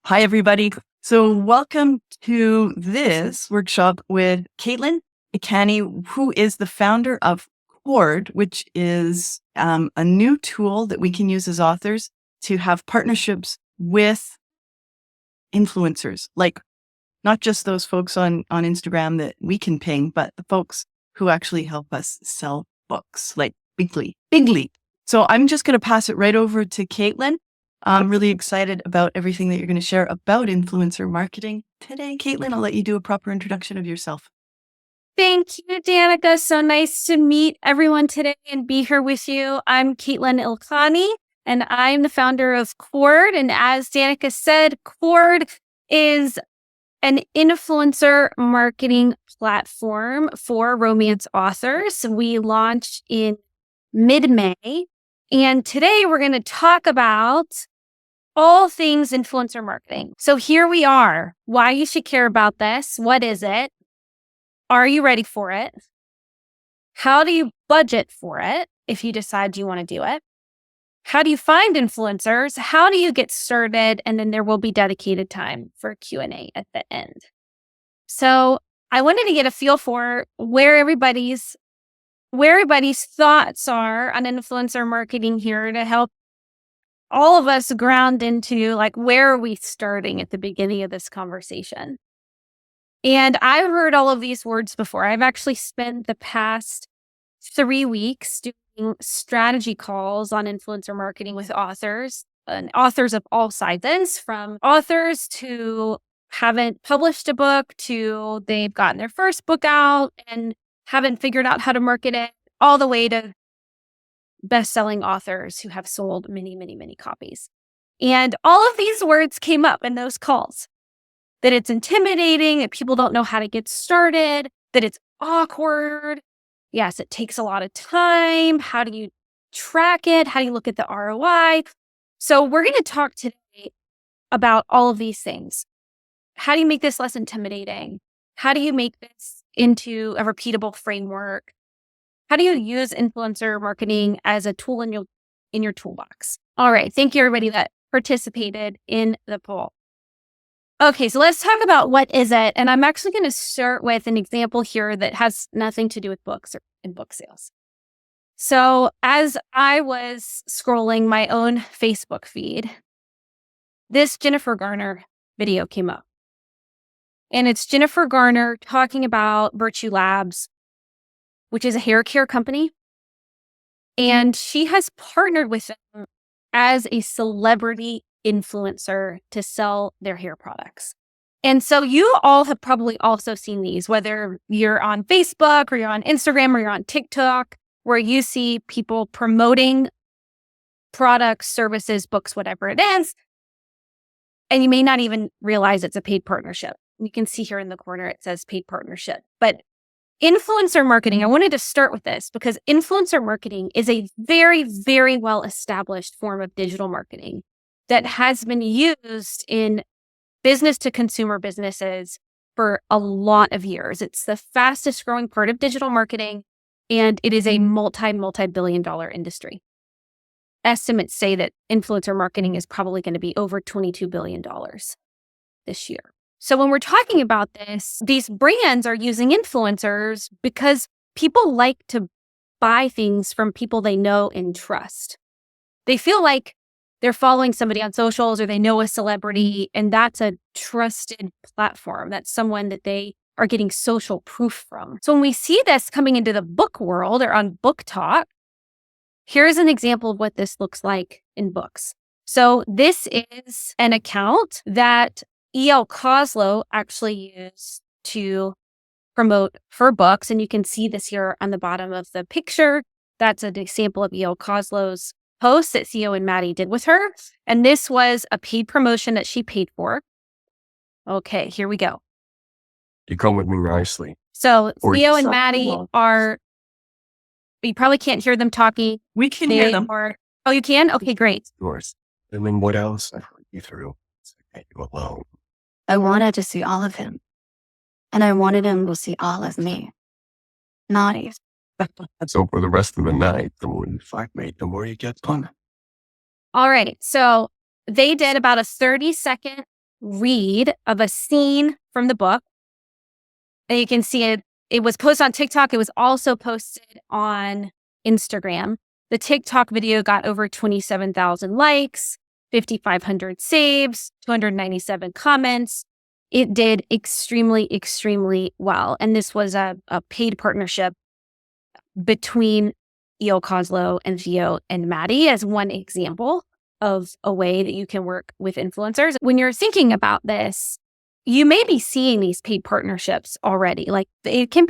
Hi, everybody. So welcome to this workshop with Katelyn Ilkani, who is the founder of Chord, which is a new tool that we can use as authors to have partnerships with influencers, like not just those folks on Instagram that we can ping, but the folks who actually help us sell books, like bigly. So I'm just going to pass it right over to Katelyn. I'm really excited about everything that you're going to share about influencer marketing today. Katelyn, I'll let you do a proper introduction of yourself. Thank you, Danica. So nice to meet everyone today and be here with you. I'm Katelyn Ilkani, and I'm the founder of Chord. And as Danica said, Chord is an influencer marketing platform for romance authors. We launched in mid-May. And today we're going to talk about all things influencer marketing. So here we are. Why you should care about this. What is it? Are you ready for it? How do you budget for it if you decide you want to do it? How do you find influencers? How do you get started? And then there will be dedicated time for Q&A at the end. So I wanted to get a feel for where everybody's thoughts are on influencer marketing here to help all of us ground into like, where are we starting at the beginning of this conversation? And I've heard all of these words before. I've actually spent the past 3 weeks doing strategy calls on influencer marketing with authors and authors of all sizes, from authors who haven't published a book to they've gotten their first book out and haven't figured out how to market it, all the way to best-selling authors who have sold many, many, many copies. And all of these words came up in those calls. That it's intimidating, that people don't know how to get started, that it's awkward. Yes, it takes a lot of time. How do you track it? How do you look at the ROI? So we're going to talk today about all of these things. How do you make this less intimidating? How do you make this into a repeatable framework? How do you use influencer marketing as a tool in your toolbox? All right. Thank you, everybody that participated in the poll. Okay, so let's talk about what is it. And I'm actually going to start with an example here that has nothing to do with books and book sales. So as I was scrolling my own Facebook feed, this Jennifer Garner video came up. And it's Jennifer Garner talking about Virtue Labs, which is a hair care company. And she has partnered with them as a celebrity influencer to sell their hair products. And so you all have probably also seen these, whether you're on Facebook or you're on Instagram or you're on TikTok, where you see people promoting products, services, books, whatever it is. And you may not even realize it's a paid partnership. You can see here in the corner, it says paid partnership. But influencer marketing, I wanted to start with this because influencer marketing is a very, very well-established form of digital marketing that has been used in business-to-consumer businesses for a lot of years. It's the fastest growing part of digital marketing, and it is a multi-billion-dollar industry. Estimates say that influencer marketing is probably going to be over $22 billion this year. So when we're talking about this, these brands are using influencers because people like to buy things from people they know and trust. They feel like they're following somebody on socials or they know a celebrity, and that's a trusted platform. That's someone that they are getting social proof from. So when we see this coming into the book world or on BookTok, here's an example of what this looks like in books. So this is an account that E.L. Coslow actually used to promote for books. And you can see this here on the bottom of the picture. That's an example of E.L. Coslow's post that Theo and Maddie did with her. And this was a paid promotion that she paid for. Okay, here we go. You come with me nicely. So Theo and Maddie are, you probably can't hear them talking. We can hear them. Oh, you can? Okay, great. Of course. I mean, what else? I heard you through. I you alone. I wanted to see all of him. And I wanted him to see all of me. Naughty. So for the rest of the night, the more you fight, mate, the more you get fun. All right. So they did about a 30-second read of a scene from the book. And you can see it. It was posted on TikTok. It was also posted on Instagram. The TikTok video got over 27,000 likes, 5,500 saves, 297 comments. It did extremely, extremely well. And this was a paid partnership between E.O. Koslow and Theo and Maddie as one example of a way that you can work with influencers. When you're thinking about this, you may be seeing these paid partnerships already. Like it can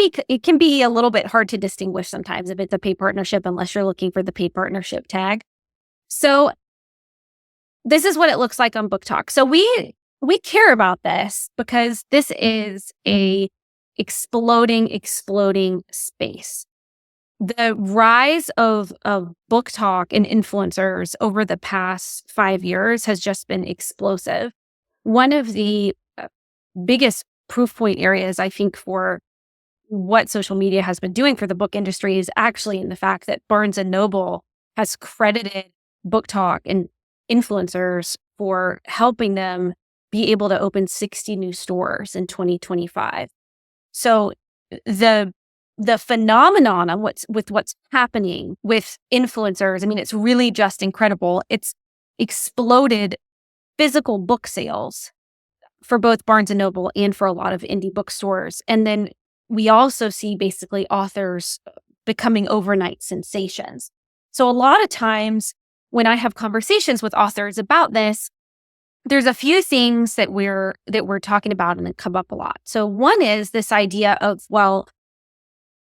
be a little bit hard to distinguish sometimes if it's a paid partnership unless you're looking for the paid partnership tag. So this is what it looks like on BookTok. So we care about this because this is a exploding space. The rise of BookTok and influencers over the past 5 years has just been explosive. One of the biggest proof point areas, I think, for what social media has been doing for the book industry is actually in the fact that Barnes & Noble has credited BookTok and influencers for helping them be able to open 60 new stores in 2025. So the phenomenon of what's happening with influencers, I mean, it's really just incredible. It's exploded physical book sales for both Barnes & Noble and for a lot of indie bookstores. And then we also see basically authors becoming overnight sensations. So a lot of times when I have conversations with authors about this, there's a few things that we're talking about and that come up a lot. So one is this idea of, well,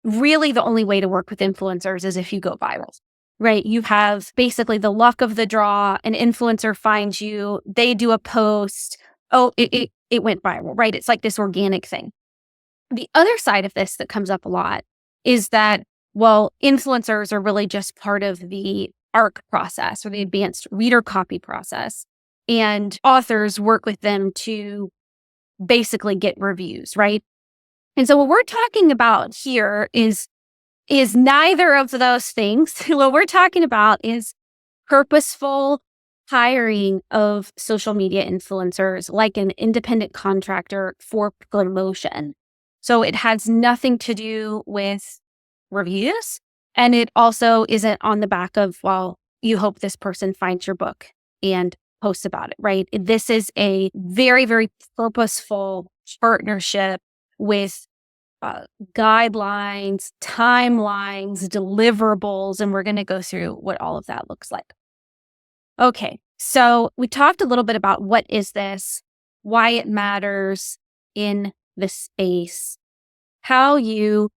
really the only way to work with influencers is if you go viral, right? You have basically the luck of the draw. An influencer finds you, they do a post, it went viral, right? It's like this organic thing. The other side of this that comes up a lot is that, well, influencers are really just part of the ARC process or the advanced reader copy process. And authors work with them to basically get reviews, right? And so what we're talking about here is neither of those things. What we're talking about is purposeful hiring of social media influencers like an independent contractor for promotion. So it has nothing to do with reviews. And it also isn't on the back of, well, you hope this person finds your book and posts about it, right? This is a very, very purposeful partnership with guidelines, timelines, deliverables, and we're going to go through what all of that looks like. Okay, so we talked a little bit about what is this, why it matters in the space, how you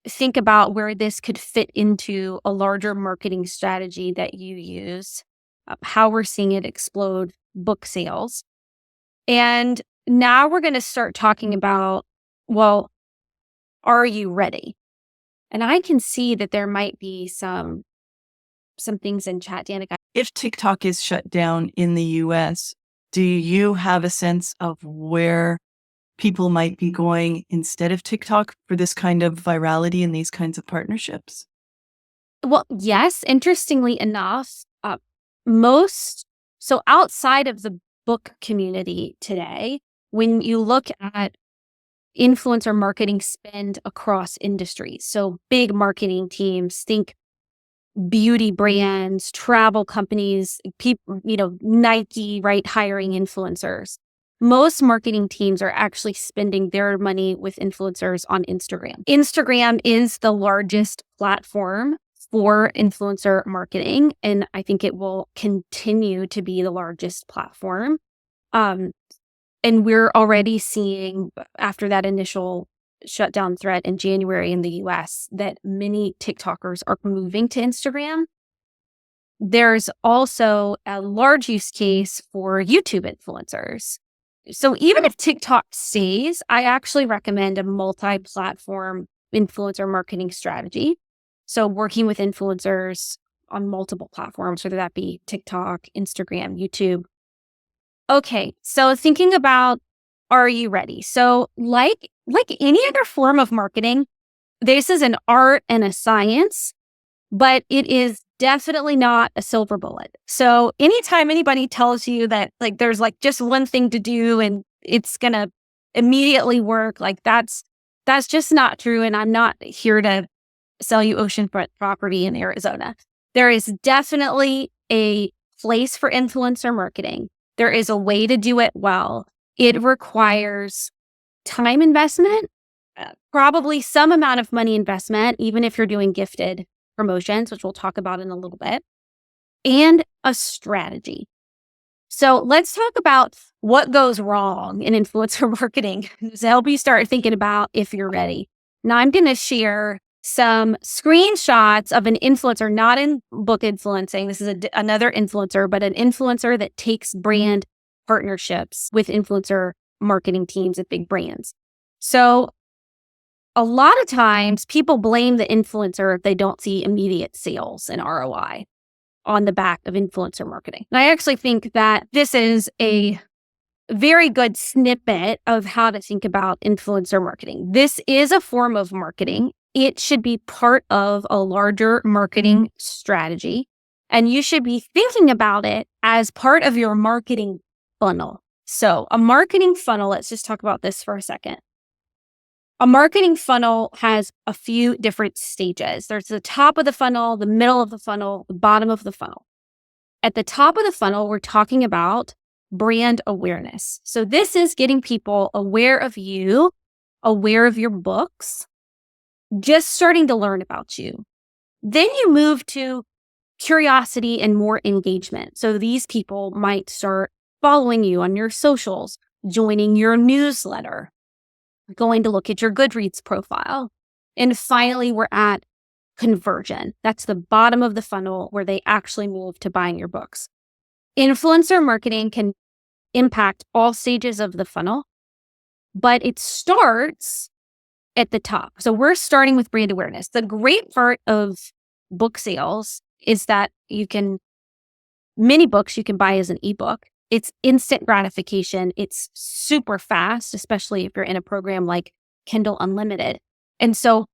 think about where this could fit into a larger marketing strategy that you use, how we're seeing it explode book sales. And now we're going to start talking about, well, are you ready? And I can see that there might be some things in chat, Danica. If TikTok is shut down in the US, do you have a sense of where people might be going instead of TikTok for this kind of virality and these kinds of partnerships? Well, yes. Interestingly enough, so outside of the book community today, when you look at influencer marketing spend across industries, so big marketing teams, think beauty brands, travel companies, people, Nike, right, hiring influencers. Most marketing teams are actually spending their money with influencers on Instagram. Instagram is the largest platform for influencer marketing, and I think it will continue to be the largest platform. And we're already seeing, after that initial shutdown threat in January in the US, that many TikTokers are moving to Instagram. There's also a large use case for YouTube influencers. So even if TikTok stays, I actually recommend a multi-platform influencer marketing strategy. So working with influencers on multiple platforms, whether that be TikTok, Instagram, YouTube. Okay, so thinking about, are you ready? So like any other form of marketing, this is an art and a science, but it is definitely not a silver bullet. So anytime anybody tells you that like there's like just one thing to do and it's going to immediately work, like that's just not true. And I'm not here to sell you oceanfront property in Arizona. There is definitely a place for influencer marketing. There is a way to do it well. It requires time investment, probably some amount of money investment, even if you're doing gifted promotions, which we'll talk about in a little bit, and a strategy. So let's talk about what goes wrong in influencer marketing to help you start thinking about if you're ready. Now, I'm going to share some screenshots of an influencer, not in book influencing. This is another influencer, but an influencer that takes brand partnerships with influencer marketing teams at big brands. So a lot of times people blame the influencer if they don't see immediate sales and ROI on the back of influencer marketing. And I actually think that this is a very good snippet of how to think about influencer marketing. This is a form of marketing. It should be part of a larger marketing strategy, and you should be thinking about it as part of your marketing funnel. So a marketing funnel, let's just talk about this for a second. A marketing funnel has a few different stages. There's the top of the funnel, the middle of the funnel, the bottom of the funnel. At the top of the funnel, we're talking about brand awareness. So this is getting people aware of you, aware of your books, just starting to learn about you. Then you move to curiosity and more engagement. So these people might start following you on your socials, joining your newsletter, going to look at your Goodreads profile. And finally, we're at conversion. That's the bottom of the funnel where they actually move to buying your books. Influencer marketing can impact all stages of the funnel, but it starts at the top. So we're starting with brand awareness. The great part of book sales is that many books you can buy as an ebook. It's instant gratification. It's super fast, especially if you're in a program like Kindle Unlimited. And so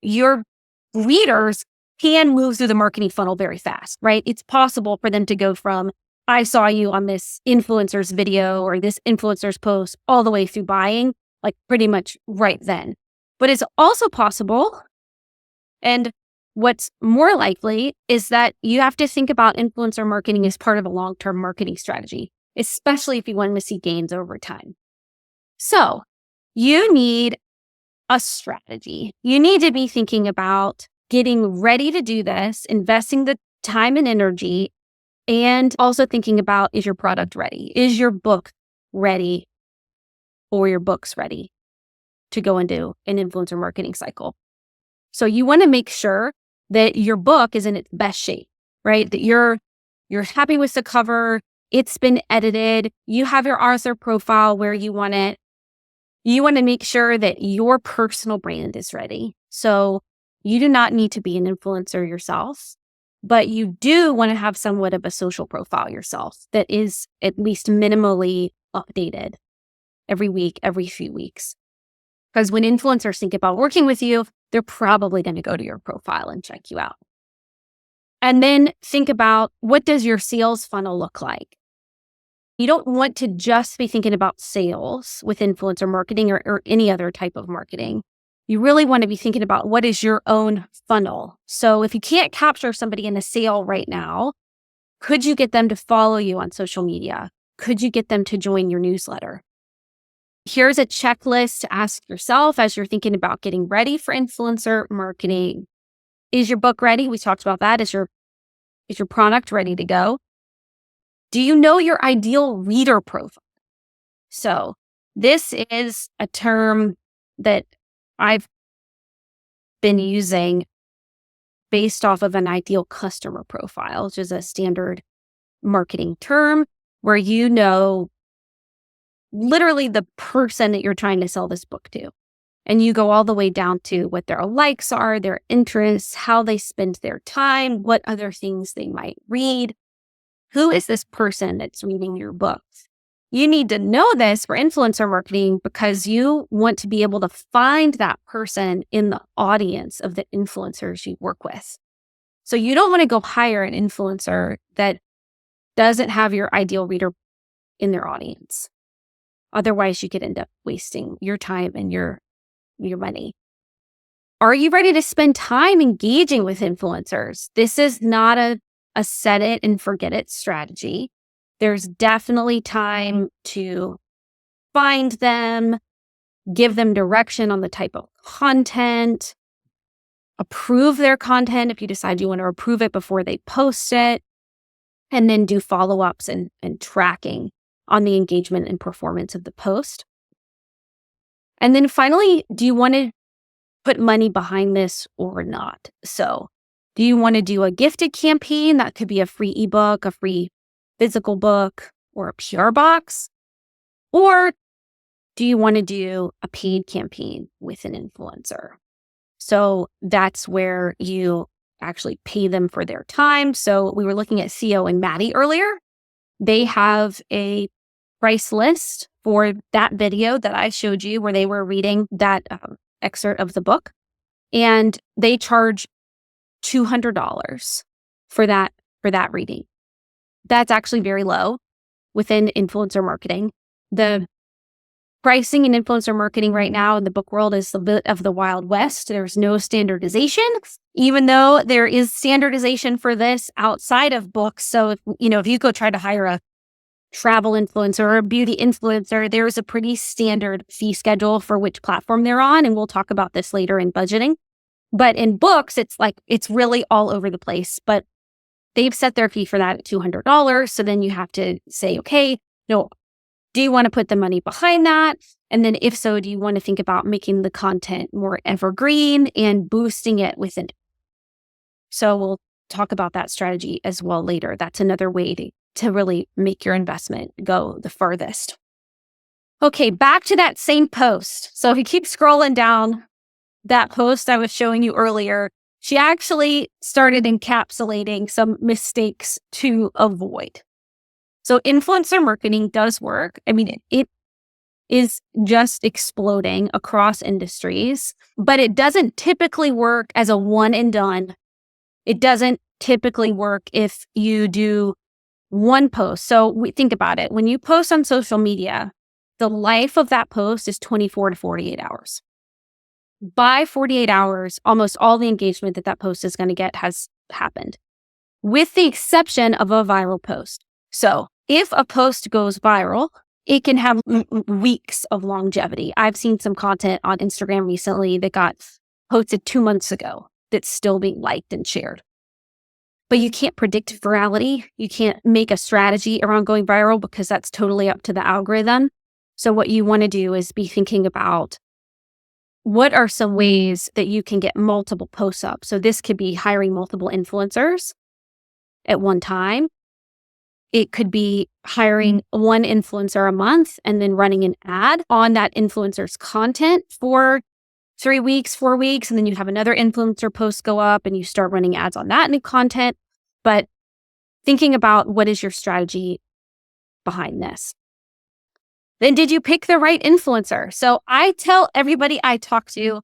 your readers can move through the marketing funnel very fast, right? It's possible for them to go from, I saw you on this influencer's video or this influencer's post all the way through buying, like pretty much right then. But it's also possible, and what's more likely is that you have to think about influencer marketing as part of a long-term marketing strategy, especially if you want to see gains over time. So you need a strategy. You need to be thinking about getting ready to do this, investing the time and energy, and also thinking about, is your product ready? Is your book ready, or your book's ready to go into an influencer marketing cycle? So you want to make sure that your book is in its best shape, right? That you're happy with the cover, it's been edited, you have your author profile where you want it. You want to make sure that your personal brand is ready. So you do not need to be an influencer yourself, but you do want to have somewhat of a social profile yourself that is at least minimally updated every week, every few weeks. Because when influencers think about working with you, they're probably going to go to your profile and check you out. And then think about, what does your sales funnel look like? You don't want to just be thinking about sales with influencer marketing or any other type of marketing. You really want to be thinking about, what is your own funnel? So if you can't capture somebody in a sale right now, could you get them to follow you on social media? Could you get them to join your newsletter? Here's a checklist to ask yourself as you're thinking about getting ready for influencer marketing. Is your book ready? We talked about that. Is your product ready to go? Do you know your ideal reader profile? So this is a term that I've been using based off of an ideal customer profile, which is a standard marketing term where you know literally the person that you're trying to sell this book to. And you go all the way down to what their likes are, their interests, how they spend their time, what other things they might read. Who is this person that's reading your books? You need to know this for influencer marketing because you want to be able to find that person in the audience of the influencers you work with. So you don't want to go hire an influencer that doesn't have your ideal reader in their audience. Otherwise, you could end up wasting your time and your money. Are you ready to spend time engaging with influencers? This is not a set it and forget it strategy. There's definitely time to find them, give them direction on the type of content, approve their content if you decide you want to approve it before they post it, and then do follow-ups and tracking on the engagement and performance of the post. And then finally, do you want to put money behind this or not? So do you want to do a gifted campaign? That could be a free ebook, a free physical book, or a PR box. Or do you want to do a paid campaign with an influencer? So that's where you actually pay them for their time. So we were looking at Theo and Maddie earlier. They have a price list for that video that I showed you where they were reading that excerpt of the book. And they charge $200 for that reading. That's actually very low within influencer marketing. The pricing in influencer marketing right now in the book world is a bit of the Wild West. There's no standardization, even though there is standardization for this outside of books. So if you go try to hire a travel influencer or a beauty influencer, there's a pretty standard fee schedule for which platform they're on. And we'll talk about this later in budgeting. But in books, it's really all over the place. But they've set their fee for that at $200. So then you have to say, okay, no, do you want to put the money behind that? And then if so, do you want to think about making the content more evergreen and boosting it within? So we'll talk about that strategy as well later. That's another way to really make your investment go the furthest. Okay, back to that same post. So if you keep scrolling down that post I was showing you earlier, she actually started encapsulating some mistakes to avoid. So influencer marketing does work. I mean, it is just exploding across industries, but it doesn't typically work as a one and done. It doesn't typically work if you do one post. So we think about it. When you post on social media, the life of that post is 24 to 48 hours. By 48 hours, almost all the engagement that post is going to get has happened, with the exception of a viral post. So if a post goes viral, it can have weeks of longevity. I've seen some content on Instagram recently that got posted 2 months ago that's still being liked and shared. But you can't predict virality. You can't make a strategy around going viral because that's totally up to the algorithm. So what you want to do is be thinking about what are some ways that you can get multiple posts up. So this could be hiring multiple influencers at one time. It could be hiring one influencer a month and then running an ad on that influencer's content for 3 weeks, 4 weeks, and then you have another influencer post go up and you start running ads on that new content. But thinking about what is your strategy behind this. Then did you pick the right influencer? So I tell everybody I talk to,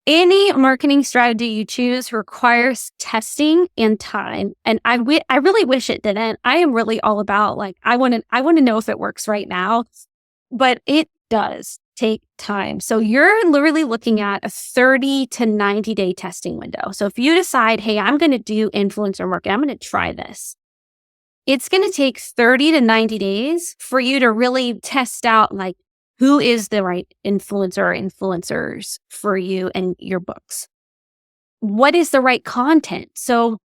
any marketing strategy you choose requires testing and time. And I really wish it didn't. I am really all about I want to know if it works right now, but it does take time. So you're literally looking at a 30 to 90 day testing window. So if you decide, hey, I'm going to do influencer marketing, I'm going to try this. It's going to take 30 to 90 days for you to really test out who is the right influencer or influencers for you and your books. What is the right content? So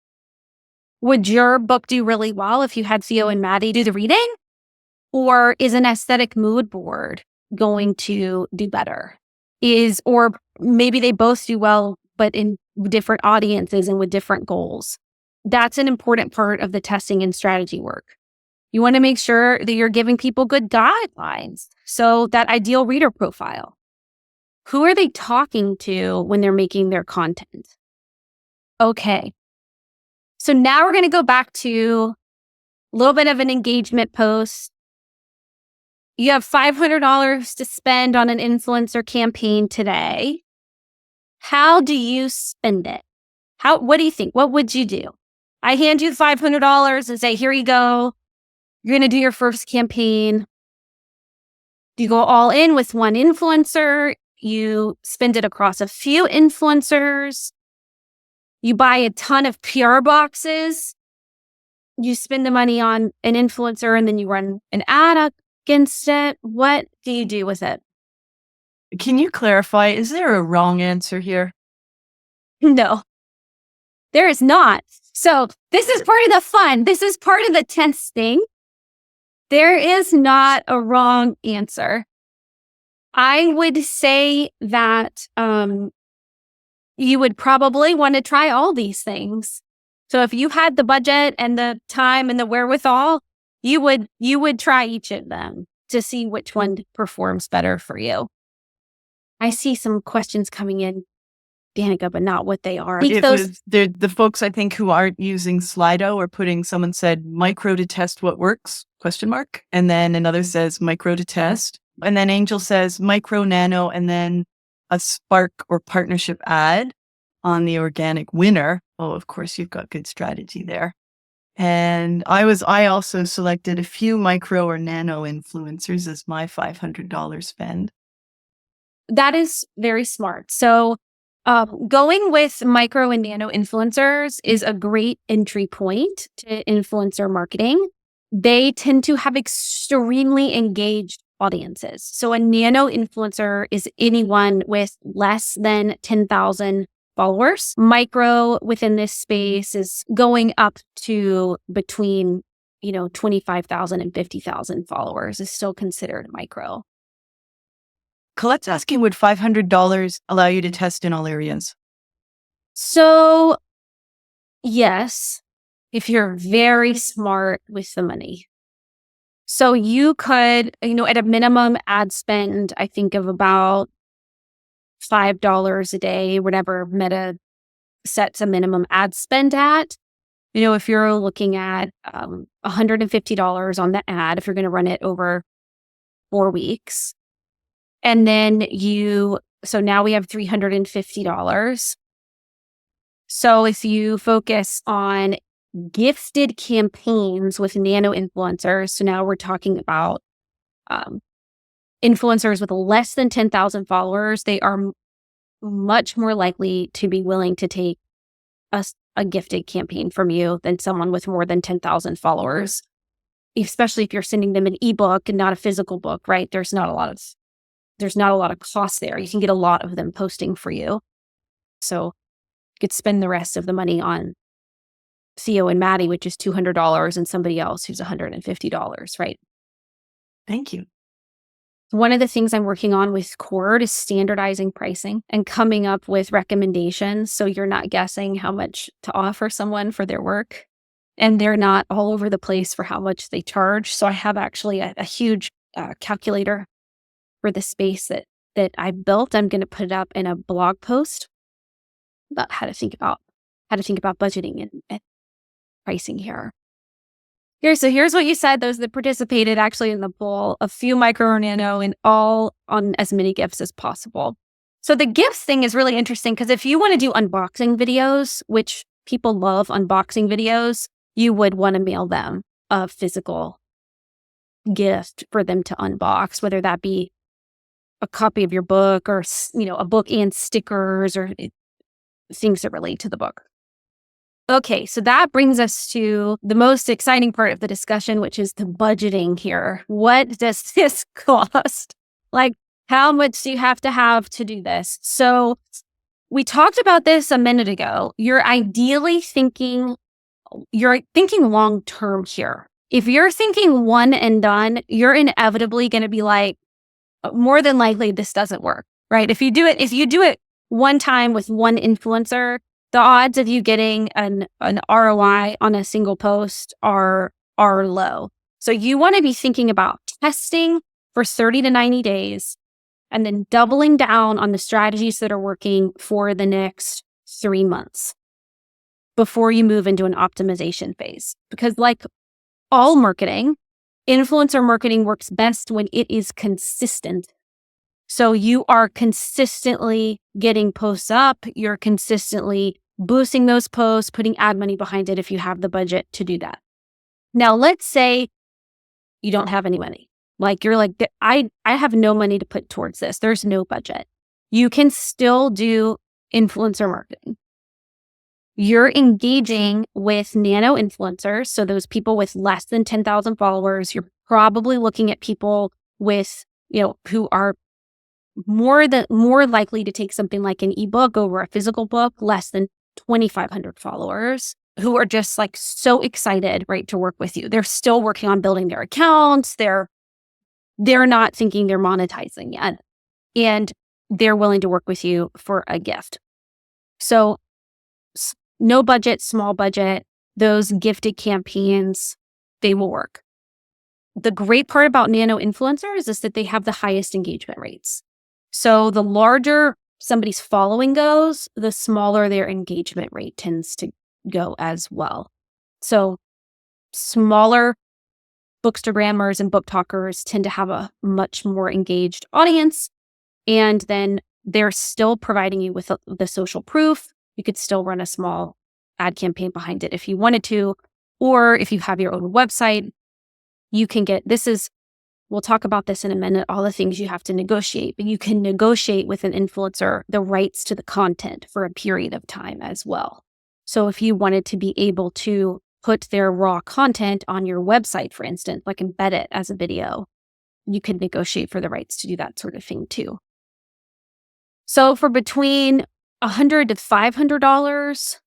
would your book do really well if you had Theo and Maddie do the reading? Or is an aesthetic mood board going to do better? Or maybe they both do well, but in different audiences and with different goals. That's an important part of the testing and strategy work. You want to make sure that you're giving people good guidelines. So that ideal reader profile. Who are they talking to when they're making their content? Okay. So now we're going to go back to a little bit of an engagement post. You have $500 to spend on an influencer campaign today. How do you spend it? What do you think? What would you do? I hand you $500 and say, here you go. You're going to do your first campaign. You go all in with one influencer. You spend it across a few influencers. You buy a ton of PR boxes. You spend the money on an influencer and then you run an ad against it. What do you do with it? Can you clarify? Is there a wrong answer here? No, there is not. So this is part of the fun. This is part of the testing. There is not a wrong answer. I would say that you would probably want to try all these things. So if you had the budget and the time and the wherewithal, you would try each of them to see which one performs better for you. I see some questions coming in, Danica, but not what they are. The folks I think who aren't using Slido are putting, someone said micro to test what works, ? And then another says micro to test. And then Angel says micro, nano, and then a spark or partnership ad on the organic winner. Oh, of course, you've got good strategy there. And I also selected a few micro or nano influencers as my $500 spend. That is very smart. So going with micro and nano influencers is a great entry point to influencer marketing. They tend to have extremely engaged audiences. So a nano influencer is anyone with less than 10,000 followers. Micro within this space is going up to between, 25,000 and 50,000 followers is still considered micro. Colette's asking, would $500 allow you to test in all areas? So, yes, if you're very smart with the money. So you could, at a minimum ad spend, I think of about $5 a day, whatever Meta sets a minimum ad spend at. If you're looking at $150 on the ad, if you're going to run it over 4 weeks. And then so now we have $350. So if you focus on gifted campaigns with nano influencers, so now we're talking about influencers with less than 10,000 followers, they are much more likely to be willing to take a gifted campaign from you than someone with more than 10,000 followers, especially if you're sending them an ebook and not a physical book, right? There's not a lot of cost there. You can get a lot of them posting for you. So you could spend the rest of the money on Theo and Maddie, which is $200, and somebody else who's $150, right? Thank you. One of the things I'm working on with Chord is standardizing pricing and coming up with recommendations so you're not guessing how much to offer someone for their work and they're not all over the place for how much they charge. So I have actually a huge calculator for the space that I built. I'm going to put it up in a blog post about how to think about budgeting and pricing here. So here's what you said, those that participated actually in the poll, a few micro or nano and all on as many gifts as possible. So the gifts thing is really interesting because if you want to do unboxing videos, which people love unboxing videos, you would want to mail them a physical gift for them to unbox, whether that be a copy of your book or, a book and stickers or things that relate to the book. Okay, so that brings us to the most exciting part of the discussion, which is the budgeting here. What does this cost? Like, how much do you have to do this? So we talked about this a minute ago. You're thinking long-term here. If you're thinking one and done, you're inevitably going to be like, more than likely, this doesn't work, right? If you do it one time with one influencer, the odds of you getting an ROI on a single post are low. So you want to be thinking about testing for 30 to 90 days and then doubling down on the strategies that are working for the next 3 months before you move into an optimization phase. Because like all marketing, influencer marketing works best when it is consistent. So you are consistently getting posts up, you're consistently boosting those posts, putting ad money behind it if you have the budget to do that. Now, let's say you don't have any money. Like you're like, I have no money to put towards this. There's no budget. You can still do influencer marketing. You're engaging with nano influencers. So those people with less than 10,000 followers, you're probably looking at people with, who are more likely to take something like an ebook over a physical book, less than 2,500 followers, who are just like so excited, right, to work with you. They're still working on building their accounts. They're not thinking they're monetizing yet. And they're willing to work with you for a gift. So no budget, small budget, those gifted campaigns, they will work. The great part about nano influencers is that they have the highest engagement rates. So the larger somebody's following goes, the smaller their engagement rate tends to go as well. So smaller bookstagrammers and BookTokers tend to have a much more engaged audience. And then they're still providing you with the social proof. You could still run a small ad campaign behind it if you wanted to. Or if you have your own website, you can we'll talk about this in a minute, all the things you have to negotiate, but you can negotiate with an influencer the rights to the content for a period of time as well. So if you wanted to be able to put their raw content on your website, for instance, like embed it as a video, you could negotiate for the rights to do that sort of thing too. So for between $100 to $500,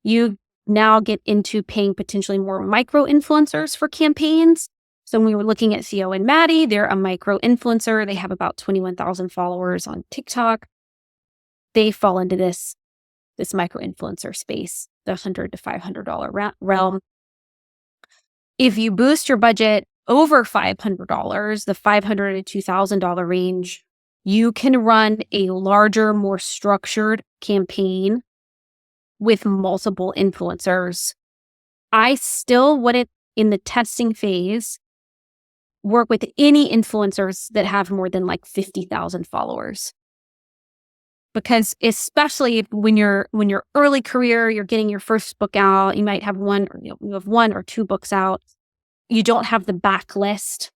you now get into paying potentially more micro influencers for campaigns. So when we were looking at Theo and Maddie, they're a micro influencer. They have about 21,000 followers on TikTok. They fall into this micro influencer space, the $100 to $500 realm. If you boost your budget over $500, the $500 to $2,000 range, you can run a larger, more structured campaign with multiple influencers. I still wouldn't, in the testing phase, work with any influencers that have more than like 50,000 followers. Because especially when you're early career, you're getting your first book out, you might have you have one or two books out. You don't have the backlist.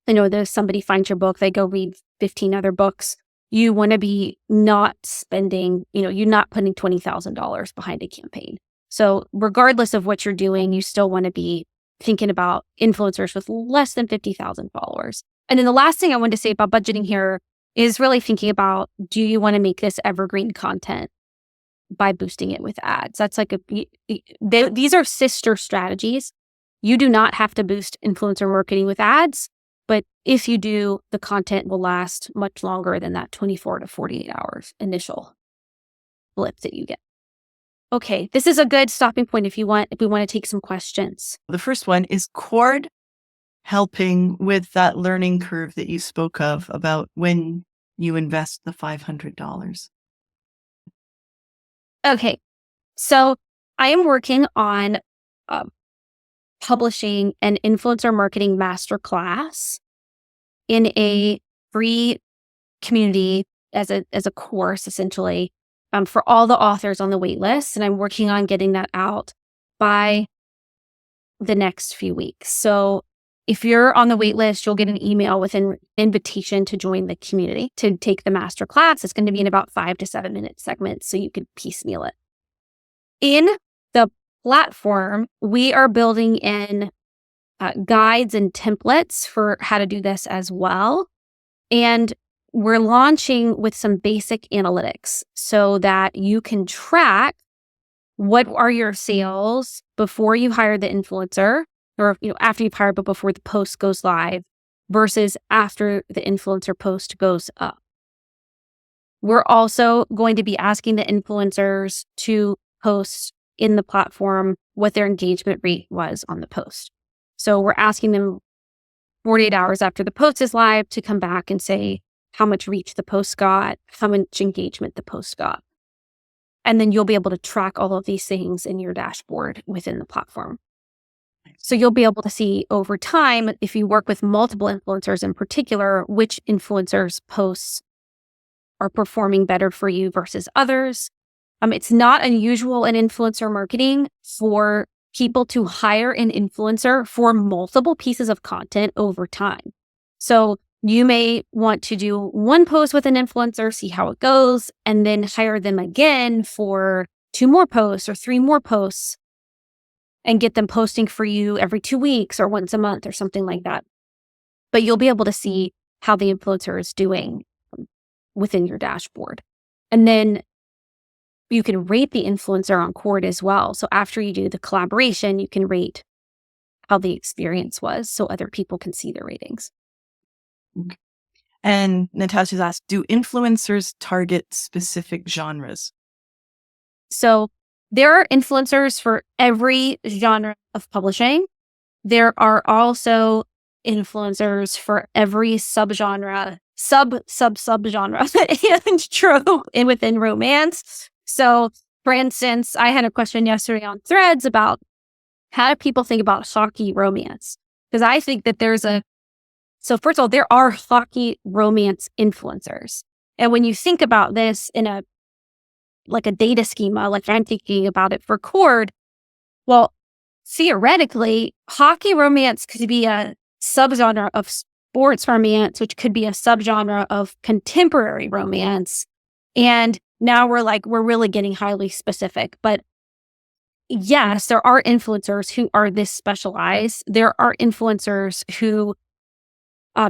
There's somebody finds your book, they go read 15 other books. You want to be not spending, you're not putting $20,000 behind a campaign. So regardless of what you're doing, you still want to be thinking about influencers with less than 50,000 followers. And then the last thing I wanted to say about budgeting here is really thinking about, do you want to make this evergreen content by boosting it with ads? That's like these are sister strategies. You do not have to boost influencer marketing with ads, but if you do, the content will last much longer than that 24 to 48 hours initial blip that you get. Okay, this is a good stopping point if we want to take some questions. The first one is Chord helping with that learning curve that you spoke of about when you invest the $500. Okay, so I am working on publishing an influencer marketing masterclass in a free community as a course, essentially, for all the authors on the waitlist. And I'm working on getting that out by the next few weeks. So if you're on the waitlist, you'll get an email with an invitation to join the community to take the masterclass. It's going to be in about 5 to 7 minute segments, so you could piecemeal it. In the platform, we are building in guides and templates for how to do this as well. And we're launching with some basic analytics so that you can track what are your sales before you hire the influencer, or after you've hired, but before the post goes live, versus after the influencer post goes up. We're also going to be asking the influencers to post in the platform what their engagement rate was on the post. So we're asking them 48 hours after the post is live to come back and say how much reach the post got, how much engagement the post got. And then you'll be able to track all of these things in your dashboard within the platform. So you'll be able to see over time, if you work with multiple influencers in particular, which influencers' posts are performing better for you versus others. It's not unusual in influencer marketing for people to hire an influencer for multiple pieces of content over time. So you may want to do one post with an influencer, see how it goes, and then hire them again for 2 more posts or 3 more posts and get them posting for you every 2 weeks or once a month or something like that. But you'll be able to see how the influencer is doing within your dashboard. And then you can rate the influencer on Chord as well. So after you do the collaboration, you can rate how the experience was so other people can see their ratings. Okay. And Natasha's asked, do influencers target specific genres? So there are influencers for every genre of publishing. There are also influencers for every subgenre, subgenre and trope within romance. So, for instance, I had a question yesterday on Threads about how do people think about hockey romance? Because I think that so first of all, there are hockey romance influencers. And when you think about this in a data schema, like I'm thinking about it for Chord, well, theoretically, hockey romance could be a subgenre of sports romance, which could be a subgenre of contemporary romance. And now we're really getting highly specific. But yes, there are influencers who are this specialized. There are influencers who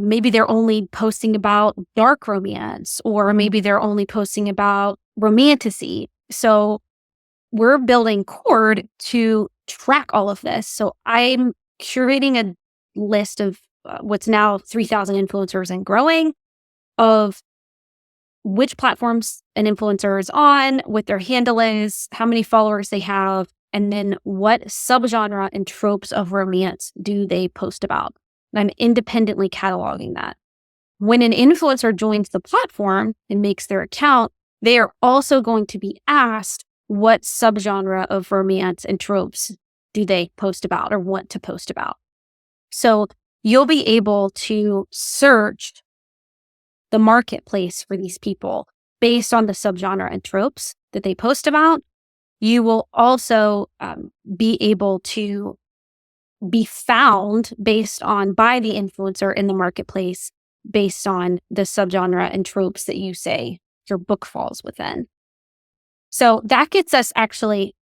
maybe they're only posting about dark romance, or maybe they're only posting about romantasy. So we're building Chord to track all of this. So I'm curating a list of what's now 3,000 influencers and growing, of which platforms an influencer is on, what their handle is, how many followers they have, and then what subgenre and tropes of romance do they post about. And I'm independently cataloging that. When an influencer joins the platform and makes their account, they are also going to be asked what subgenre of romance and tropes do they post about or want to post about. So you'll be able to search the marketplace for these people based on the subgenre and tropes that they post about. You will also be able to be found by the influencer in the marketplace based on the subgenre and tropes that you say your book falls within. So that gets us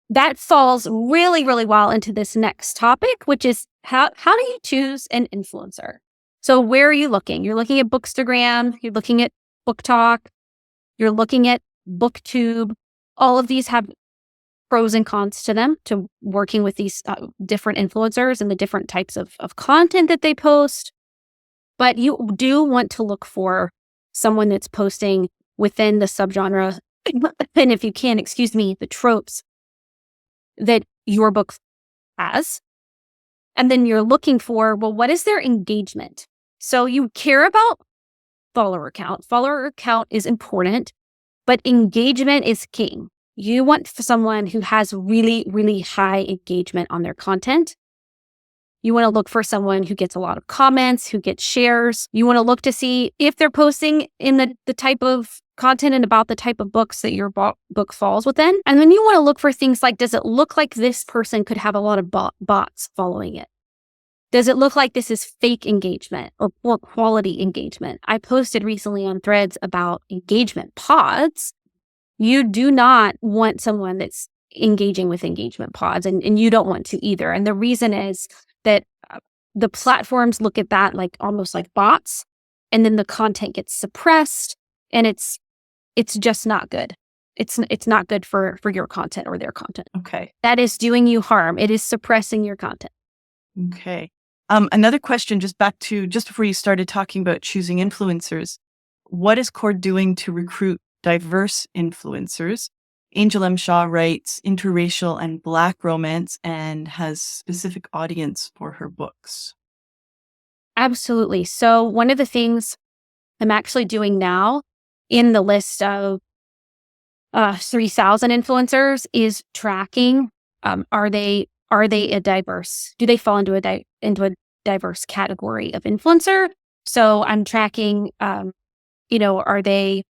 that falls really, really well into this next topic, which is how do you choose an influencer? So where are you looking? You're looking at Bookstagram, you're looking at BookTok, you're looking at BookTube. All of these have pros and cons to them, to working with these different influencers and the different types of content that they post. But you do want to look for someone that's posting within the subgenre, and if you can, the tropes that your book has. And then you're looking for, well, what is their engagement? So you care about follower count. Follower count is important, but engagement is king. You want someone who has really, really high engagement on their content. You want to look for someone who gets a lot of comments, who gets shares. You want to look to see if they're posting in the type of content and about the type of books that your book falls within. And then you want to look for things like, does it look like this person could have a lot of bots following it? Does it look like this is fake engagement or poor quality engagement? I posted recently on Threads about engagement pods. You do not want someone that's engaging with engagement pods, and you don't want to either. And the reason is that the platforms look at that like almost like bots, and then the content gets suppressed, and it's just not good. It's not good for your content or their content. Okay. That is doing you harm. It is suppressing your content. Okay. Another question, just before you started talking about choosing influencers, what is Chord doing to recruit diverse influencers? Angel M. Shaw writes interracial and Black romance and has specific audience for her books. Absolutely. So one of the things I'm actually doing now in the list of 3,000 influencers is tracking. Are they a diverse? Do they fall into a diverse category of influencer? So I'm tracking. Are they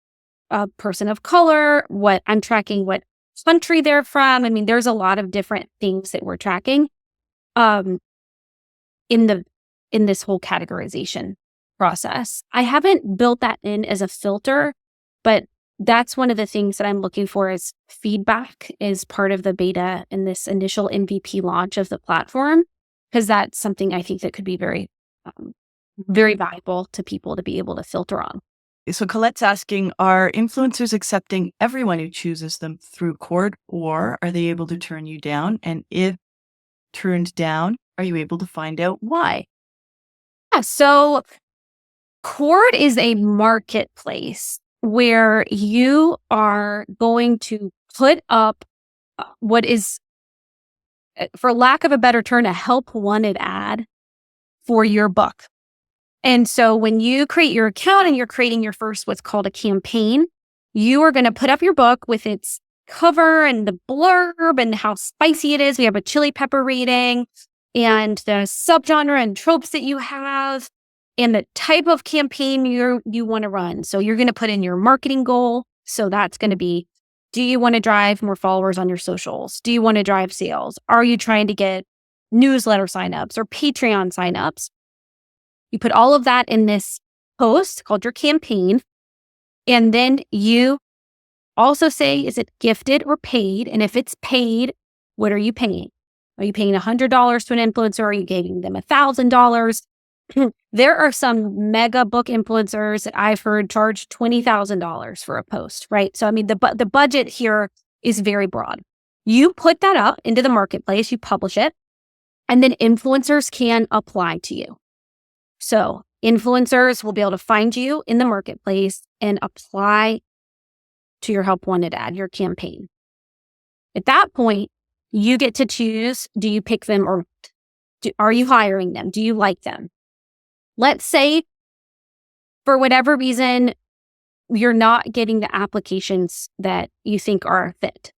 a person of color? I'm tracking what country they're from. I mean, there's a lot of different things that we're tracking in this whole categorization process. I haven't built that in as a filter, but that's one of the things that I'm looking for as feedback as part of the beta and this initial MVP launch of the platform, because that's something I think that could be very, very valuable to people to be able to filter on. So Colette's asking, are influencers accepting everyone who chooses them through Chord, or are they able to turn you down? And if turned down, are you able to find out why? Yeah, so Chord is a marketplace where you are going to put up what is, for lack of a better term, a help wanted ad for your book. And so when you create your account and you're creating your first, what's called a campaign, you are going to put up your book with its cover and the blurb and how spicy it is. We have a chili pepper rating and the subgenre and tropes that you have and the type of campaign you want to run. So you're going to put in your marketing goal. So that's going to be, do you want to drive more followers on your socials? Do you want to drive sales? Are you trying to get newsletter signups or Patreon signups? You put all of that in this post called your campaign. And then you also say, is it gifted or paid? And if it's paid, what are you paying? Are you paying $100 to an influencer? Are you giving them $1,000? There are some mega book influencers that I've heard charge $20,000 for a post, right? So, I mean, the budget here is very broad. You put that up into the marketplace, you publish it, and then influencers can apply to you. So influencers will be able to find you in the marketplace and apply to your help wanted ad, your campaign. At that point, you get to choose, do you pick them or are you hiring them? Do you like them? Let's say for whatever reason, you're not getting the applications that you think are a fit.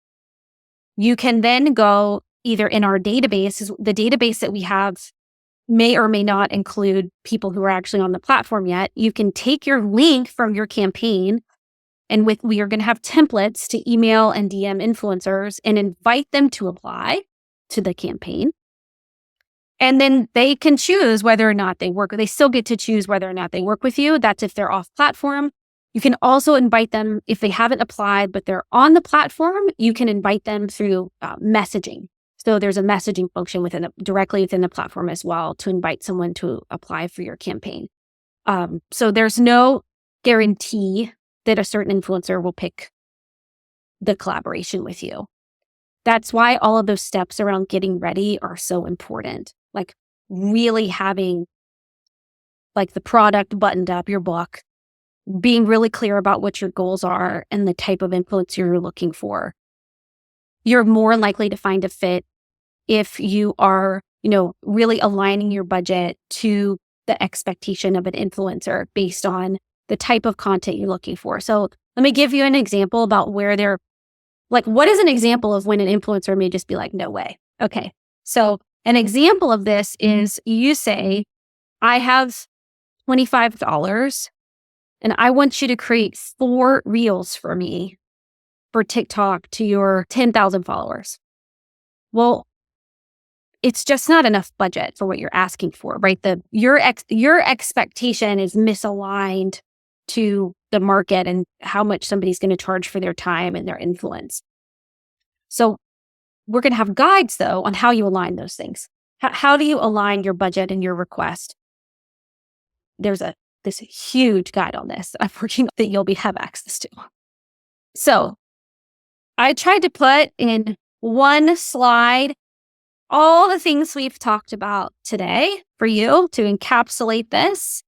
You can then go either in our database, the database that we have may or may not include people who are actually on the platform yet. You can take your link from your campaign, and we are going to have templates to email and DM influencers and invite them to apply to the campaign. And then they can choose whether or not they work. They still get to choose whether or not they work with you. That's if they're off platform. You can also invite them if they haven't applied, but they're on the platform. You can invite them through messaging. So there's a messaging function directly within the platform as well to invite someone to apply for your campaign. So there's no guarantee that a certain influencer will pick the collaboration with you. That's why all of those steps around getting ready are so important. Like really having like the product buttoned up, your book, being really clear about what your goals are and the type of influencer you're looking for. You're more likely to find a fit if you are, really aligning your budget to the expectation of an influencer based on the type of content you're looking for. So let me give you an example about where they're like, what is an example of when an influencer may just be like, no way. Okay. So an example of this is you say, I have $25 and I want you to create 4 reels for me for TikTok to your 10,000 followers. Well, it's just not enough budget for what you're asking for, right? Your expectation is misaligned to the market and how much somebody's going to charge for their time and their influence. So we're going to have guides though on how you align those things. How do you align your budget and your request? There's this huge guide on this I'm working that you'll have access to. So I tried to put in one slide all the things we've talked about today for you to encapsulate this.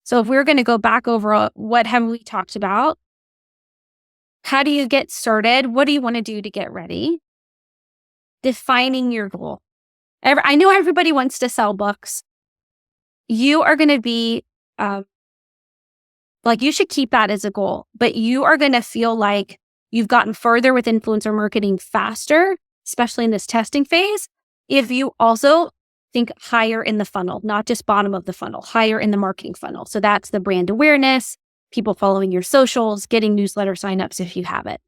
So if we're going to go back over what have we talked about, how do you get started? What do you want to do to get ready? Defining your goal. I know everybody wants to sell books. You are going to be you should keep that as a goal, but you are going to feel like you've gotten further with influencer marketing faster, especially in this testing phase, if you also think higher in the funnel, not just bottom of the funnel, higher in the marketing funnel. So that's the brand awareness, people following your socials, getting newsletter signups if you have it.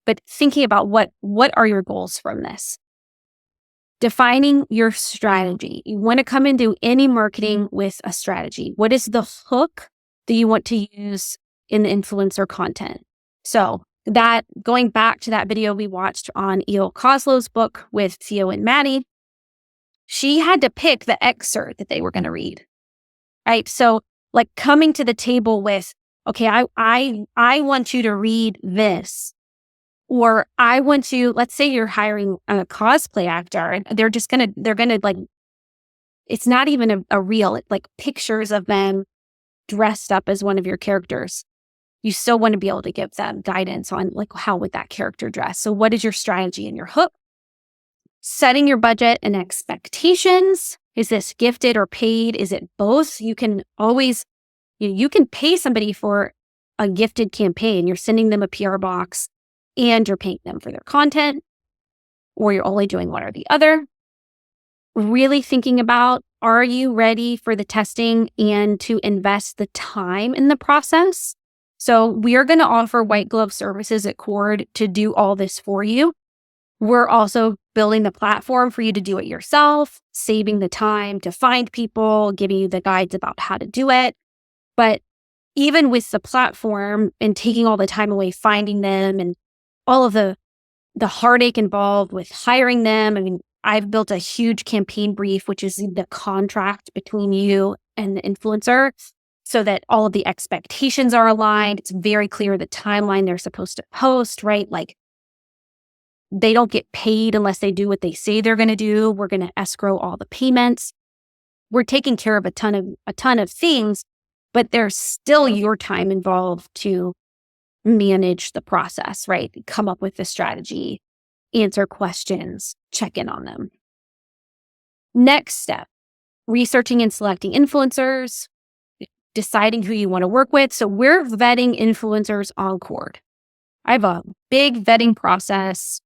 but thinking about what are your goals from this? Defining your strategy. You want to come into any marketing with a strategy. What is the hook that you want to use in the influencer content? So that, going back to that video we watched on E.O. Koslow's book with Theo and Maddie, she had to pick the excerpt that they were going to read, right? So like coming to the table with, okay, I want you to read this. Or I want to, let's say you're hiring a cosplay actor and they're going to like, it's not even a reel, it's like pictures of them dressed up as one of your characters. You still want to be able to give them guidance on like, how would that character dress? So what is your strategy and your hook? Setting your budget and expectations. Is this gifted or paid? Is it both? You can always, you can pay somebody for a gifted campaign. You're sending them a PR box and you're paying them for their content, or you're only doing one or the other. Really thinking about, are you ready for the testing and to invest the time in the process? So we are going to offer white glove services at Chord to do all this for you. We're also building the platform for you to do it yourself, saving the time to find people, giving you the guides about how to do it. But even with the platform and taking all the time away finding them and all of the heartache involved with hiring them. I mean, I've built a huge campaign brief, which is the contract between you and the influencer, so that all of the expectations are aligned. It's very clear the timeline they're supposed to post, right? Like, they don't get paid unless they do what they say they're going to do. We're going to escrow all the payments. We're taking care of a ton of things, but there's still your time involved to manage the process, right? Come up with the strategy, answer questions, check in on them. Next step, researching and selecting influencers, deciding who you want to work with. So we're vetting influencers on Chord. I have a big vetting process,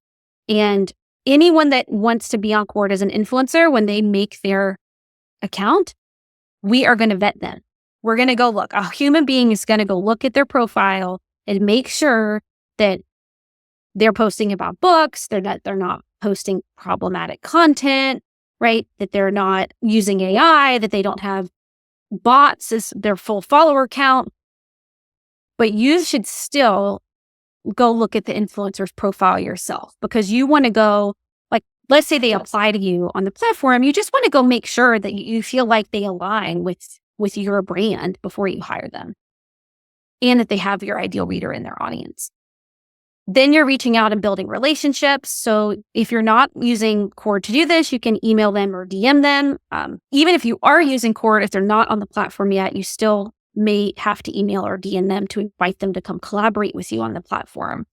and anyone that wants to be on Chord as an influencer, when they make their account, we are going to vet them. We're going to go look. A human being is going to go look at their profile and make sure that they're posting about books, they're not posting problematic content, right? That they're not using AI, that they don't have bots as their full follower count. But you should still go look at the influencer's profile yourself, because you want to go, like, let's say they apply to you on the platform, you just want to go make sure that you feel like they align with your brand before you hire them, and that they have your ideal reader in their audience. Then you're reaching out and building relationships. So if you're not using Chord to do this, you can email them or DM them. Even if you are using Chord, if they're not on the platform yet, you still may have to email or DM them to invite them to come collaborate with you on the platform.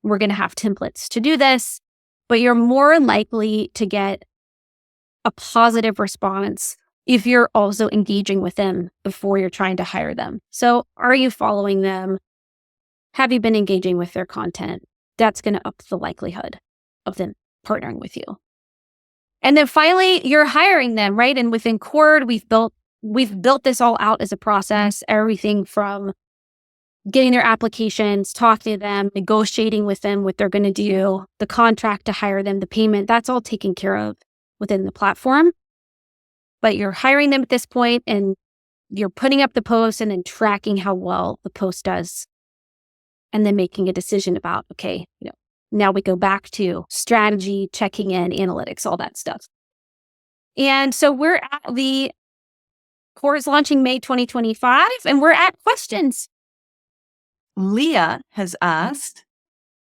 We're going to have templates to do this, but you're more likely to get a positive response if you're also engaging with them before you're trying to hire them. So are you following them? Have you been engaging with their content? That's going to up the likelihood of them partnering with you. And then finally, you're hiring them, right? And within Chord, we've built this all out as a process, everything from getting their applications, talking to them, negotiating with them what they're going to do, the contract to hire them, the payment, that's all taken care of within the platform. But you're hiring them at this point, and you're putting up the post and then tracking how well the post does, and then making a decision about, okay, now we go back to strategy, checking in, analytics, all that stuff. And so we're at the course launching May 2025, and we're at questions. Leah has asked,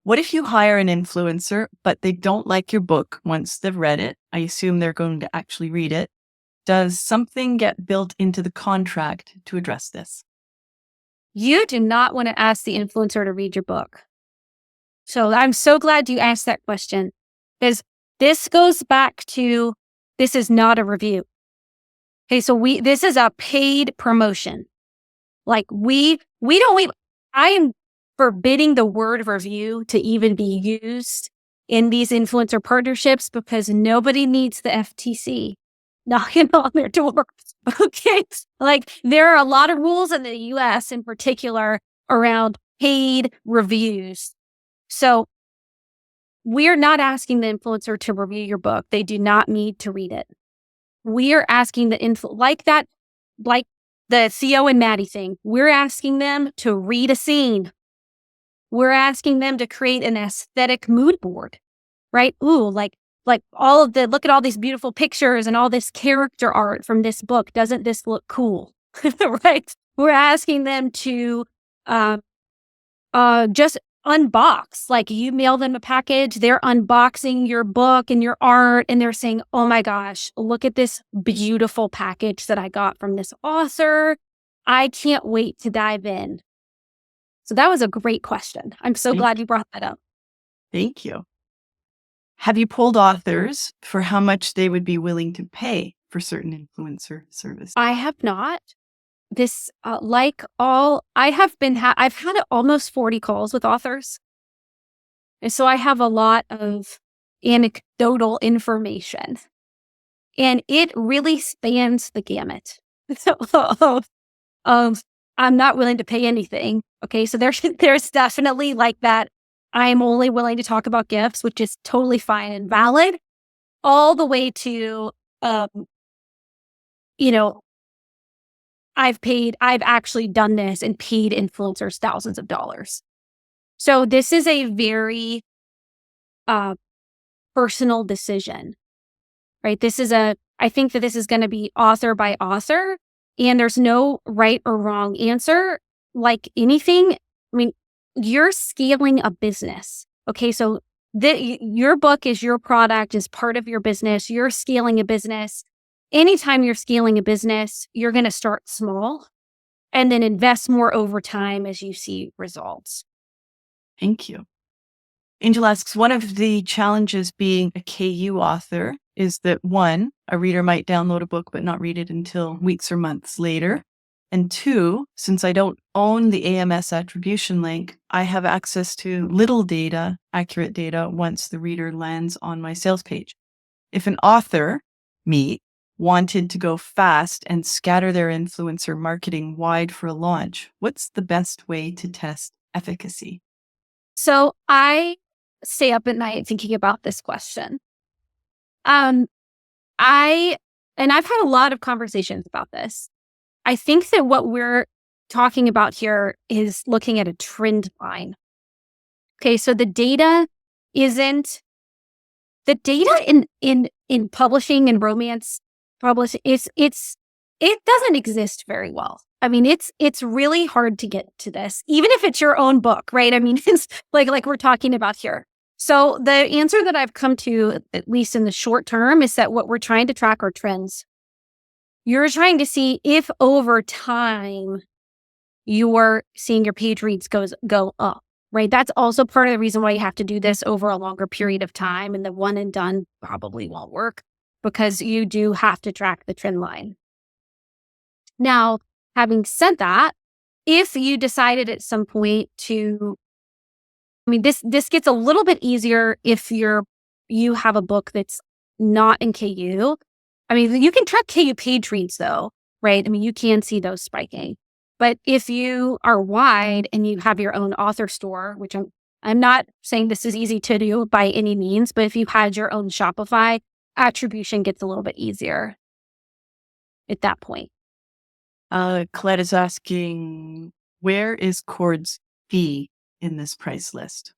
what if you hire an influencer, but they don't like your book once they've read it? I assume they're going to actually read it. Does something get built into the contract to address this? You do not want to ask the influencer to read your book. So I'm so glad you asked that question, because this goes back to, this is not a review. Okay, so this is a paid promotion. Like I am forbidding the word review to even be used in these influencer partnerships, because nobody needs the FTC knocking on their door. Okay. Like, there are a lot of rules in the US in particular around paid reviews. So we're not asking the influencer to review your book. They do not need to read it. We are asking like the Theo and Maddie thing. We're asking them to read a scene. We're asking them to create an aesthetic mood board, right? Ooh, like look at all these beautiful pictures and all this character art from this book. Doesn't this look cool? Right? We're asking them to just unbox. Like, you mail them a package, they're unboxing your book and your art, and they're saying, oh my gosh, look at this beautiful package that I got from this author. I can't wait to dive in. So that was a great question. I'm so glad you brought that up. Thank you. Have you polled authors for how much they would be willing to pay for certain influencer service? I have not. This, I've had almost 40 calls with authors. And so I have a lot of anecdotal information, and it really spans the gamut. I'm not willing to pay anything. Okay. So there's definitely like that. I'm only willing to talk about gifts, which is totally fine and valid, all the way to, I've actually done this and paid influencers thousands of dollars. So this is a very personal decision, right? I think that this is going to be author by author, and there's no right or wrong answer. Like anything, I mean, you're scaling a business. Okay. So your book is your product, is part of your business. You're scaling a business. Anytime you're scaling a business, you're going to start small and then invest more over time as you see results. Thank you. Angel asks, one of the challenges being a KU author is that, one, a reader might download a book but not read it until weeks or months later. And two, since I don't own the AMS attribution link, I have access to little data, accurate data, once the reader lands on my sales page. If an author, me, wanted to go fast and scatter their influencer marketing wide for a launch, what's the best way to test efficacy? So I stay up at night thinking about this question. I've had a lot of conversations about this. I think that what we're talking about here is looking at a trend line. Okay, so the data in publishing and romance it doesn't exist very well. I mean, it's really hard to get to this, even if it's your own book, right? I mean, it's like we're talking about here. So the answer that I've come to, at least in the short term, is that what we're trying to track are trends. You're trying to see if over time you're seeing your page reads go up, right? That's also part of the reason why you have to do this over a longer period of time, and the one and done probably won't work, because you do have to track the trend line. Now, having said that, if you decided at some point this gets a little bit easier if you have a book that's not in KU. I mean, you can track KU page reads though, right? I mean, you can see those spiking. But if you are wide and you have your own author store, which I'm not saying this is easy to do by any means, but if you had your own Shopify, attribution gets a little bit easier at that point. Colette is asking, where is Chord's fee in this price list?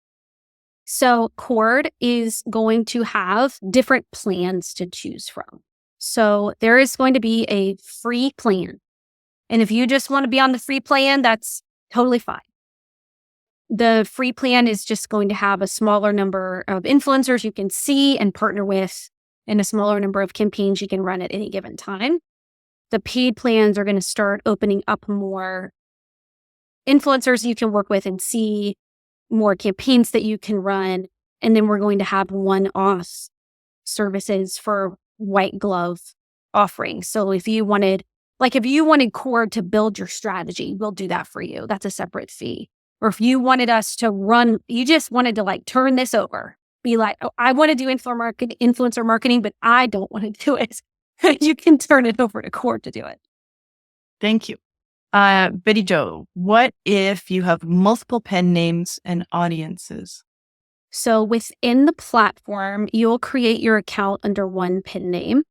So Chord is going to have different plans to choose from. So there is going to be a free plan. And if you just want to be on the free plan, that's totally fine. The free plan is just going to have a smaller number of influencers you can see and partner with, and a smaller number of campaigns you can run at any given time. The paid plans are going to start opening up more influencers you can work with and see, more campaigns that you can run. And then we're going to have one-off services for white glove offerings. So if you wanted Chord to build your strategy, we'll do that for you. That's a separate fee. Or if you wanted us to you just wanted to turn this over, be like, oh, I want to do influencer marketing, but I don't want to do it. You can turn it over to Chord to do it. Thank you. Betty Jo, what if you have multiple pen names and audiences? So within the platform, you'll create your account under one pen name.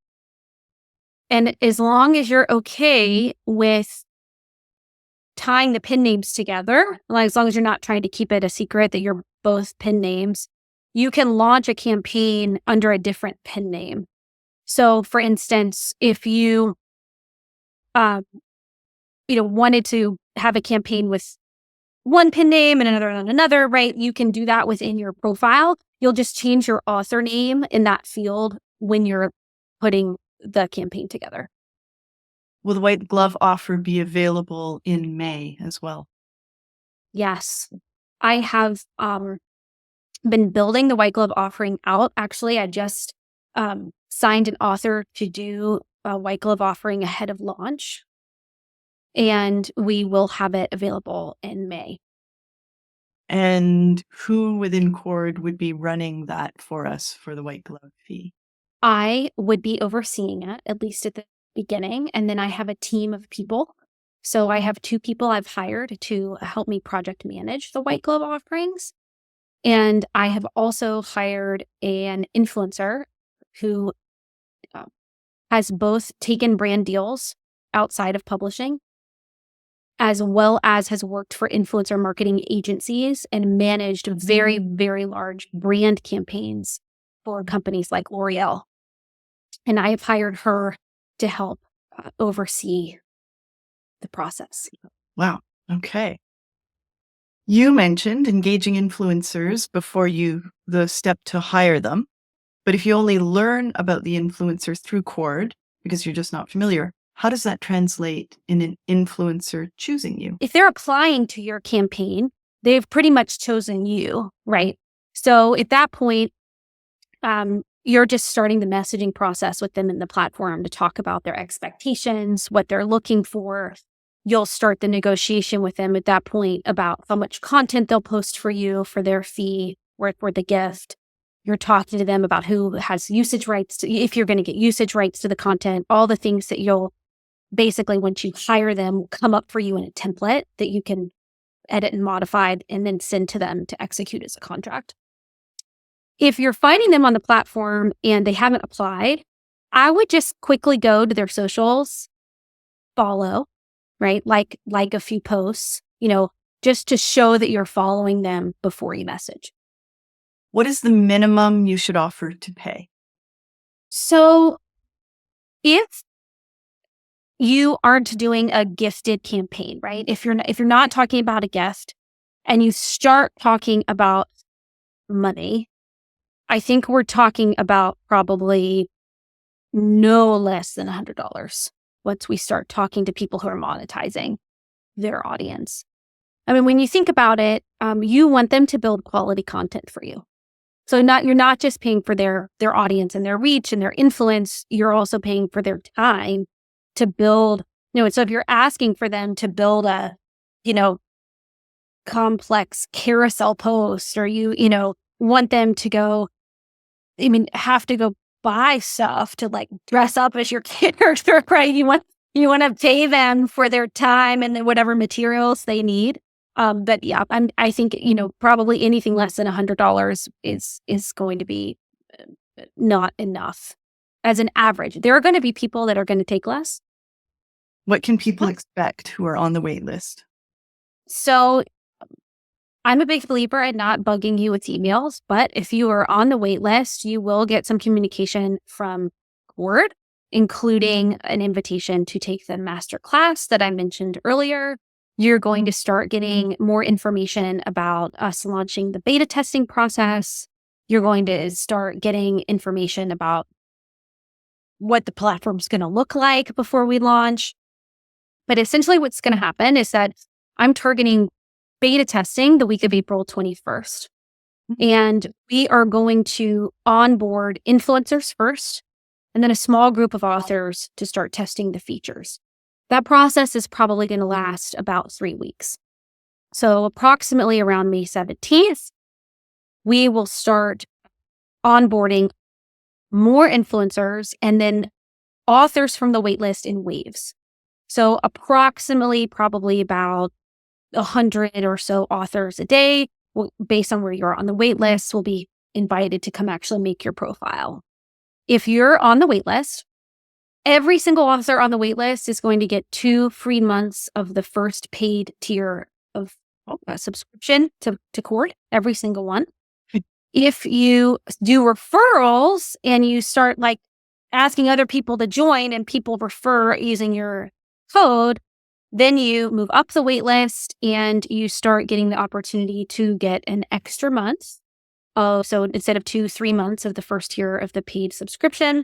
And as long as you're okay with tying the pen names together, like as long as you're not trying to keep it a secret that you're both pen names, you can launch a campaign under a different pen name. So for instance, if you wanted to have a campaign with one pen name and another on another, right? You can do that within your profile. You'll just change your author name in that field when you're putting the campaign together. Will the white glove offer be available in May as well? Yes. I have been building the white glove offering out. Actually, I just signed an author to do a white glove offering ahead of launch. And we will have it available in May. And who within Chord would be running that for us for the white glove fee? I would be overseeing it, at least at the beginning. And then I have a team of people. So I have 2 people I've hired to help me project manage the white glove offerings. And I have also hired an influencer who has both taken brand deals outside of publishing, as well as has worked for influencer marketing agencies and managed very, very large brand campaigns for companies like L'Oreal. And I have hired her to help oversee the process. Wow. Okay. You mentioned engaging influencers before the step to hire them. But if you only learn about the influencer through Chord because you're just not familiar, how does that translate in an influencer choosing you? If they're applying to your campaign, they've pretty much chosen you, right? So at that point, you're just starting the messaging process with them in the platform to talk about their expectations, what they're looking for. You'll start the negotiation with them at that point about how much content they'll post for you for their fee or for the gift. You're talking to them about who has usage rights, if you're going to get usage rights to the content, all the things that you'll basically, once you hire them, will come up for you in a template that you can edit and modify and then send to them to execute as a contract. If you're finding them on the platform and they haven't applied, I would just quickly go to their socials, follow, right? Like a few posts, just to show that you're following them before you message. What is the minimum you should offer to pay? So if you aren't doing a gifted campaign, right? If you're not talking about a gift and you start talking about money, I think we're talking about probably no less than $100 once we start talking to people who are monetizing their audience. I mean, when you think about it, you want them to build quality content for you. So you're not just paying for their audience and their reach and their influence, you're also paying for their time to build, so if you're asking for them to build a, complex carousel post, or you want them to go, have to go buy stuff to like dress up as your character, right? You want to pay them for their time and then whatever materials they need. But yeah, I think, probably anything less than $100 is going to be not enough as an average. There are going to be people that are going to take less. What can people expect who are on the wait list? So I'm a big believer in not bugging you with emails, but if you are on the wait list, you will get some communication from Chord, including an invitation to take the Masterclass that I mentioned earlier. You're going to start getting more information about us launching the beta testing process. You're going to start getting information about what the platform's going to look like before we launch. But essentially what's going to happen is that I'm targeting beta testing the week of April 21st. And we are going to onboard influencers first, and then a small group of authors to start testing the features. That process is probably going to last about 3 weeks. So approximately around May 17th, we will start onboarding more influencers and then authors from the waitlist in waves. So approximately probably about 100 or so authors a day based on where you're on the wait list, will be invited to come actually make your profile. If you're on the wait list, every single author on the wait list is going to get 2 free months of the first paid tier of subscription to Chord, every single one. If you do referrals and you start like asking other people to join and people refer using your code, then you move up the wait list and you start getting the opportunity to get an extra month. So instead of 3 months of the first tier of the paid subscription,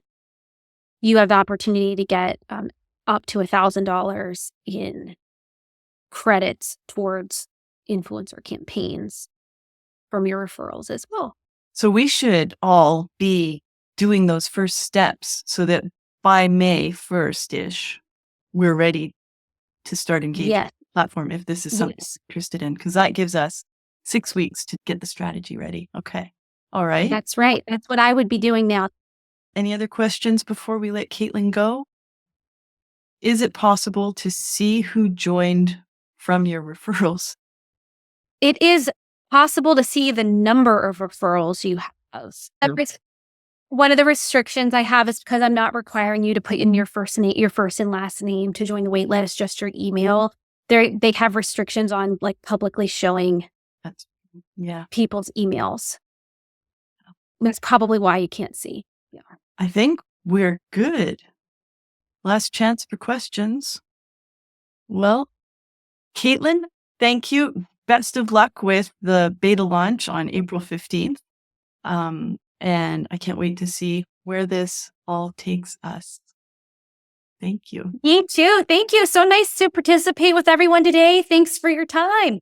you have the opportunity to get up to $1,000 in credits towards influencer campaigns from your referrals as well. So we should all be doing those first steps so that by May 1st-ish, we're ready to start engaging Yes. the platform if this is something Yes. we're interested in, because that gives us 6 weeks to get the strategy ready. Okay. All right. That's right. That's what I would be doing now. Any other questions before we let Katelyn go? Is it possible to see who joined from your referrals? It is possible to see the number of referrals you have. One of the restrictions I have is because I'm not requiring you to put in your first and last name to join the wait list, just your email. They have restrictions on like publicly showing people's emails. That's probably why you can't see. Yeah. I think we're good. Last chance for questions. Well, Katelyn, thank you. Best of luck with the beta launch on April 15th. And I can't wait to see where this all takes us. Thank you. Me too. Thank you. So nice to participate with everyone today. Thanks for your time.